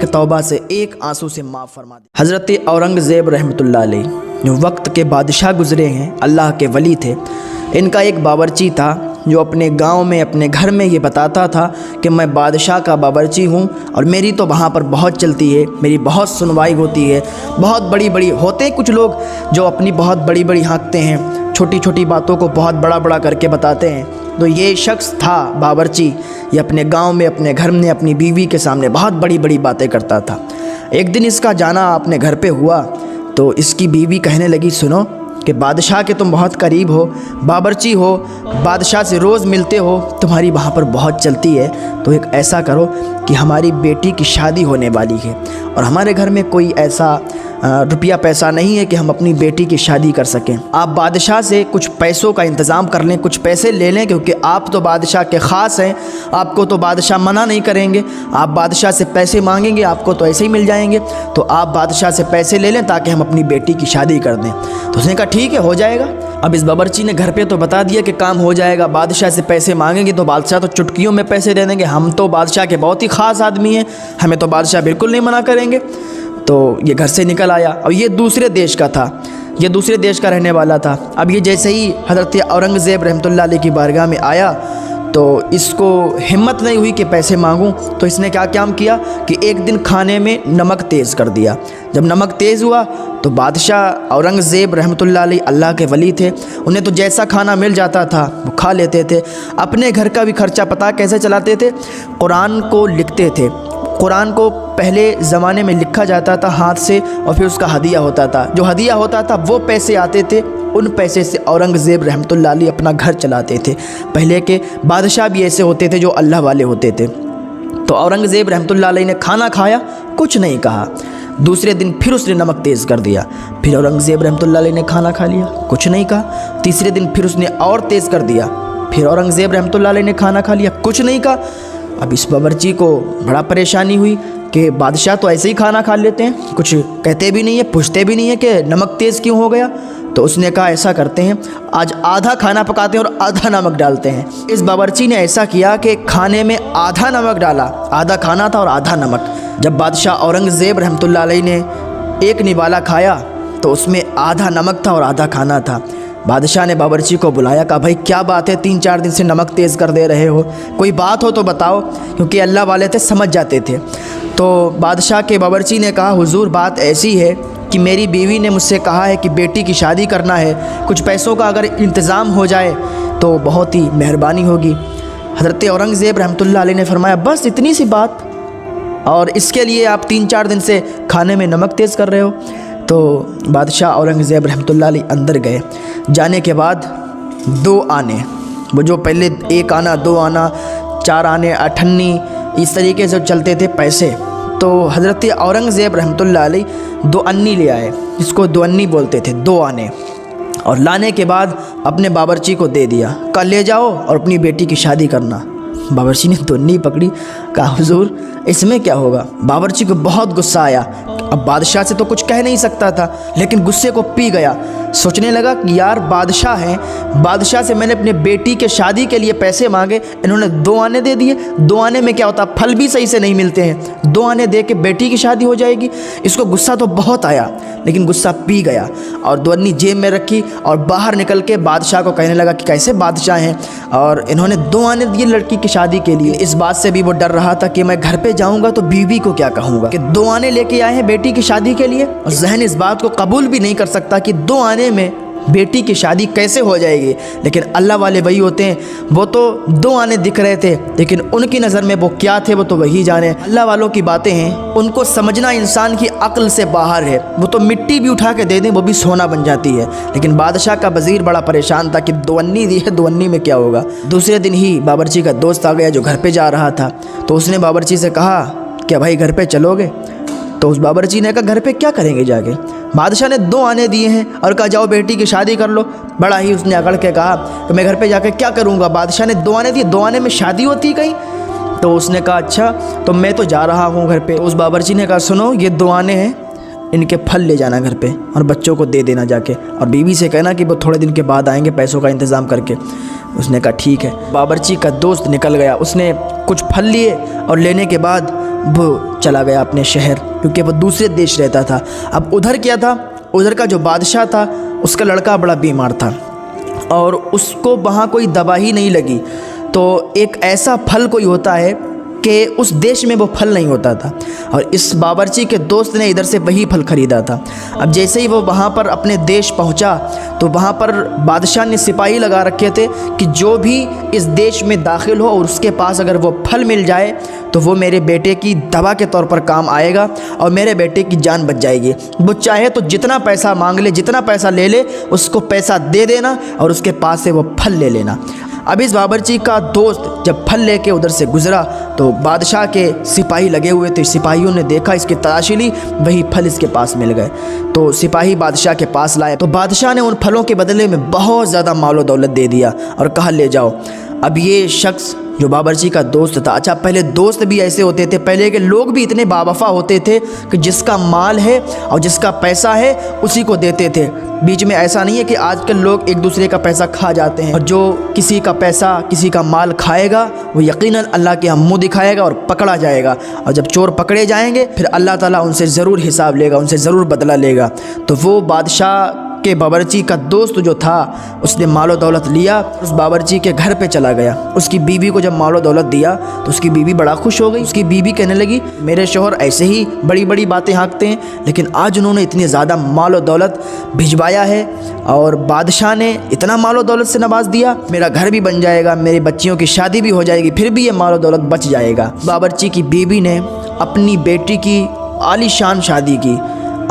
कि तौबा से एक आंसू से माफ़ फरमा दे। हज़रत औरंगज़ेब रहमतुल्लाह अलैह जो वक्त के बादशाह गुज़रे हैं, अल्लाह के वली थे। इनका एक बावर्ची था जो अपने गांव में, अपने घर में ये बताता था कि मैं बादशाह का बावर्ची हूँ और मेरी तो वहाँ पर बहुत चलती है, मेरी बहुत सुनवाई होती है। बहुत बड़ी बड़ी होते हैं कुछ लोग जो अपनी बहुत बड़ी बड़ी हाँकते हैं, छोटी छोटी बातों को बहुत बड़ा बड़ा करके बताते हैं। तो ये शख्स था बावर्ची, ये अपने गांव में, अपने घर में अपनी बीवी के सामने बहुत बड़ी बड़ी बातें करता था। एक दिन इसका जाना अपने घर पे हुआ तो इसकी बीवी कहने लगी, सुनो कि बादशाह के तुम बहुत करीब हो, बावर्ची हो, बादशाह से रोज़ मिलते हो, तुम्हारी वहाँ पर बहुत चलती है, तो एक ऐसा करो कि हमारी बेटी की शादी होने वाली है और हमारे घर में कोई ऐसा रुपया पैसा नहीं है कि हम अपनी बेटी की शादी कर सकें। आप बादशाह से कुछ पैसों का इंतज़ाम कर लें, कुछ पैसे ले लें, क्योंकि आप तो बादशाह के ख़ास हैं, आपको तो बादशाह मना नहीं करेंगे। आप बादशाह से पैसे मांगेंगे, आपको तो ऐसे ही मिल जाएंगे, तो आप बादशाह से पैसे ले लें ताकि हम अपनी बेटी की शादी कर दें। तो उसने कहा ठीक है, हो जाएगा। अब इस बावर्ची ने घर पे तो बता दिया कि काम हो जाएगा, बादशाह से पैसे मांगेंगे तो बादशाह तो चुटकियों में पैसे दे देंगे, हम तो बादशाह के बहुत ही ख़ास आदमी हैं, हमें तो बादशाह बिल्कुल नहीं मना करेंगे। तो ये घर से निकल आया और ये दूसरे देश का था, ये दूसरे देश का रहने वाला था। अब ये जैसे ही हज़रत औरंगज़ेब रहमतुल्लाह अलैह की बारगाह में आया तो इसको हिम्मत नहीं हुई कि पैसे मांगूं, तो इसने क्या काम किया कि एक दिन खाने में नमक तेज़ कर दिया। जब नमक तेज़ हुआ तो बादशाह औरंगज़ेब रहमतुल्लाह अलैह अल्लाह के वली थे, उन्हें तो जैसा खाना मिल जाता था वो खा लेते थे। अपने घर का भी खर्चा पता कैसे चलाते थे, कुरान को लिखते थे। कुरान को पहले ज़माने में लिखा जाता था हाथ से और फिर उसका हदिया होता था। जो हदिया होता था वो पैसे आते थे, उन पैसे से औरंगज़ेब रहमतुल्लाह अलैह अपना घर चलाते थे। पहले के बादशाह भी ऐसे होते थे जो अल्लाह वाले होते थे। तो औरंगज़ेब रहमतुल्लाह अलैह ने खाना खाया, कुछ नहीं कहा। दूसरे दिन फिर उसने नमक तेज़ कर दिया, फिर औरंगज़ेब रहमतुल्लाह अलैह ने खाना खा लिया, कुछ नहीं कहा। तीसरे दिन फिर उसने और तेज़ कर दिया, फिर औरंगज़ेब रहमतुल्लाह अलैह ने खाना खा लिया, कुछ नहीं कहा। अब इस बावर्ची को बड़ा परेशानी हुई कि बादशाह तो ऐसे ही खाना खा लेते हैं, कुछ कहते भी नहीं है, पूछते भी नहीं है कि नमक तेज़ क्यों हो गया। तो उसने कहा ऐसा करते हैं, आज आधा खाना पकाते हैं और आधा नमक डालते हैं। इस बावर्ची ने ऐसा किया कि खाने में आधा नमक डाला, आधा खाना था और आधा नमक। जब बादशाह औरंगज़ेब रहमतुल्लाह अलैह ने एक निवाला खाया तो उसमें आधा नमक था और आधा खाना था। बादशाह ने बावर्ची को बुलाया, कहा भाई क्या बात है, 3-4 दिन से नमक तेज़ कर दे रहे हो, कोई बात हो तो बताओ, क्योंकि अल्लाह वाले थे समझ जाते थे। तो बादशाह के बावर्ची ने कहा, हुजूर बात ऐसी है कि मेरी बीवी ने मुझसे कहा है कि बेटी की शादी करना है, कुछ पैसों का अगर इंतज़ाम हो जाए तो बहुत ही मेहरबानी होगी। हज़रत औरंगज़ेब रहमतुल्लाह अलैह ने फरमाया, बस इतनी सी बात, और इसके लिए आप 3-4 दिन से खाने में नमक तेज़ कर रहे हो। तो बादशाह औरंगज़ेब रहमतुल्लाह अलैह अंदर गए। जाने के बाद 2 आने, वो जो पहले 1 आना, 2 आना, 4 आने, 8 इस तरीके से चलते थे पैसे, तो हज़रत औरंगज़ेब रहमतुल्लाह अलैह 2 अन्नी ले आए, जिसको 2 अन्नी बोलते थे, 2 आने, और लाने के बाद अपने बावर्ची को दे दिया, कहा ले जाओ और अपनी बेटी की शादी करना। बावर्ची ने 2 अन्नी पकड़ी, कहा हुजूर इसमें क्या होगा। बावर्ची को बहुत गुस्सा आया, अब बादशाह से तो कुछ कह नहीं सकता था, लेकिन गुस्से को पी गया। सोचने लगा कि यार बादशाह हैं, बादशाह से मैंने अपने बेटी के शादी के लिए पैसे मांगे, इन्होंने 2 आने दे दिए। 2 आने में क्या होता, फल भी सही से नहीं मिलते हैं, 2 आने दे के बेटी की शादी हो जाएगी। इसको गुस्सा तो बहुत आया, लेकिन गुस्सा पी गया और 2 अन्नी जेब में रखी और बाहर निकल के बादशाह को कहने लगा कि कैसे बादशाह हैं और इन्होंने 2 आने दिए लड़की की शादी के लिए। इस बात से भी वो डर रहा था कि मैं घर पे जाऊंगा तो बीवी को क्या कहूँगा कि 2 आने लेके आए हैं बेटी की शादी के लिए, और जहन इस बात को कबूल भी नहीं कर सकता कि 2 आने में बेटी की शादी कैसे हो जाएगी। लेकिन अल्लाह वाले वही होते हैं, वो तो 2 आने दिख रहे थे, लेकिन उनकी नज़र में वो क्या थे वो तो वही जाने। अल्लाह वालों की बातें हैं, उनको समझना इंसान की अक्ल से बाहर है। वो तो मिट्टी भी उठा के दे दें वो भी सोना बन जाती है। लेकिन बादशाह का वज़ीर बड़ा परेशान था कि 2 अन्नी दी है, 2 अन्नी में क्या होगा। दूसरे दिन ही बावर्ची का दोस्त आ गया जो घर पर जा रहा था, तो उसने बावर्ची से कहा क्या भाई घर पर चलोगे। तो उस बावर्ची ने कहा घर पे क्या करेंगे जाके, बादशाह ने 2 आने दिए हैं और कहा जाओ बेटी की शादी कर लो। बड़ा ही उसने अकड़ के कहा कि मैं घर पे जाके क्या करूँगा, बादशाह ने 2 आने दिए, 2 आने में शादी होती कहीं। तो उसने कहा अच्छा तो मैं तो जा रहा हूँ घर पे। तो उस बावर्ची ने कहा सुनो ये 2 आने हैं, इनके फल ले जाना घर पे और बच्चों को दे देना जाके, और बीवी से कहना कि वो थोड़े दिन के बाद आएंगे पैसों का इंतज़ाम करके। उसने कहा ठीक है। बावर्ची का दोस्त निकल गया, उसने कुछ फल लिए और लेने के बाद वो चला गया अपने शहर, क्योंकि वो दूसरे देश रहता था। अब उधर क्या था, उधर का जो बादशाह था उसका लड़का बड़ा बीमार था और उसको वहाँ कोई दवा ही नहीं लगी। तो एक ऐसा फल कोई होता है कि उस देश में वो फल नहीं होता था, और इस बावर्ची के दोस्त ने इधर से वही फल ख़रीदा था। अब जैसे ही वो वहाँ पर अपने देश पहुँचा तो वहाँ पर बादशाह ने सिपाही लगा रखे थे कि जो भी इस देश में दाखिल हो और उसके पास अगर वो फल मिल जाए तो वो मेरे बेटे की दवा के तौर पर काम आएगा और मेरे बेटे की जान बच जाएगी। वो चाहे तो जितना पैसा मांग ले, जितना पैसा ले ले, उसको पैसा दे देना और उसके पास से वो फल ले लेना। अब इस बावर्ची का दोस्त जब फल लेके उधर से गुज़रा तो बादशाह के सिपाही लगे हुए थे। सिपाहियों ने देखा, इसकी तलाशी ली, वही फल इसके पास मिल गए। तो सिपाही बादशाह के पास लाए तो बादशाह ने उन फलों के बदले में बहुत ज़्यादा मालो दौलत दे दिया और कहा ले जाओ। अब ये शख्स जो बावर्ची का दोस्त था, अच्छा पहले दोस्त भी ऐसे होते थे, पहले के लोग भी इतने बावफा होते थे कि जिसका माल है और जिसका पैसा है उसी को देते थे। बीच में ऐसा नहीं है कि आजकल लोग एक दूसरे का पैसा खा जाते हैं, और जो किसी का पैसा, किसी का माल खाएगा वो यकीनन अल्लाह के यहाँ मुँह दिखाएगा और पकड़ा जाएगा। और जब चोर पकड़े जाएंगे फिर अल्लाह ताला उनसे ज़रूर हिसाब लेगा, उनसे ज़रूर बदला लेगा। तो वो बादशाह के बावर्ची का दोस्त जो था उसने मालो दौलत लिया, उस बावर्ची के घर पे चला गया। उसकी बीवी को जब मालो दौलत दिया तो उसकी बीवी बड़ा खुश हो गई। उसकी बीवी कहने लगी मेरे शौहर ऐसे ही बड़ी बड़ी बातें हाँकते हैं, लेकिन आज उन्होंने इतनी ज़्यादा मालो दौलत भिजवाया है और बादशाह ने इतना मालो दौलत से नवाज दिया, मेरा घर भी बन जाएगा, मेरी बच्चियों की शादी भी हो जाएगी, फिर भी ये मालो दौलत बच जाएगा। बावर्ची की बीवी ने अपनी बेटी की आलीशान शादी की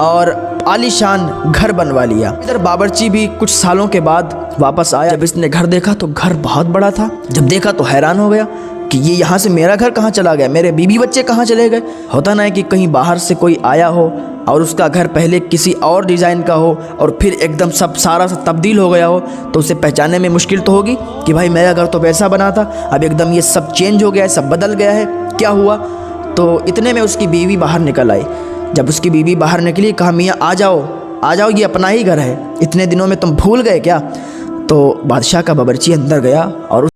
और आलीशान घर बनवा लिया। इधर बावर्ची भी कुछ सालों के बाद वापस आया। जब इसने घर देखा तो घर बहुत बड़ा था। जब देखा तो हैरान हो गया कि ये यहाँ से मेरा घर कहाँ चला गया, मेरे बीवी बच्चे कहाँ चले गए। होता ना है कि कहीं बाहर से कोई आया हो और उसका घर पहले किसी और डिज़ाइन का हो और फिर एकदम सब सारा सा तब्दील हो गया हो, तो उसे पहचानने में मुश्किल तो होगी कि भाई मेरा घर तो वैसा बना था, अब एकदम ये सब चेंज हो गया है, सब बदल गया है, क्या हुआ। तो इतने में उसकी बीवी बाहर निकल आई। जब उसकी बीवी बाहर निकली कहा मियाँ आ जाओ, ये अपना ही घर है, इतने दिनों में तुम भूल गए क्या। तो बादशाह का बावर्ची अंदर गया और